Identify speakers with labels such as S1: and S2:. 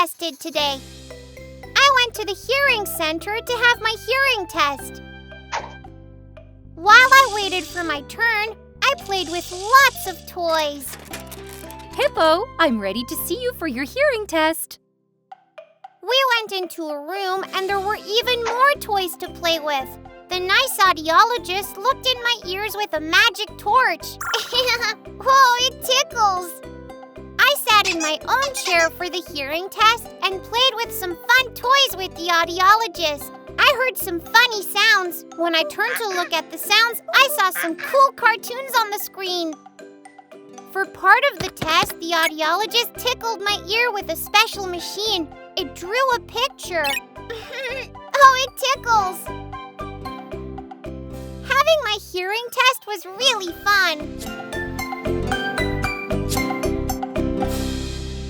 S1: tested today. I went to the hearing center to have my hearing test. While I waited for my turn, I played with lots of toys.
S2: Hippo, I'm ready to see you for your hearing test.
S1: We went into a room and there were even more toys to play with. The nice audiologist looked in my ears with a magic torch. Whoa, it tickles! I sat in my own chair for the hearing test and played with some fun toys with the audiologist. I heard some funny sounds. When I turned to look at the sounds, I saw some cool cartoons on the screen. For part of the test, the audiologist tickled my ear with a special machine. It drew a picture. Oh, it tickles! Having my hearing test was really fun.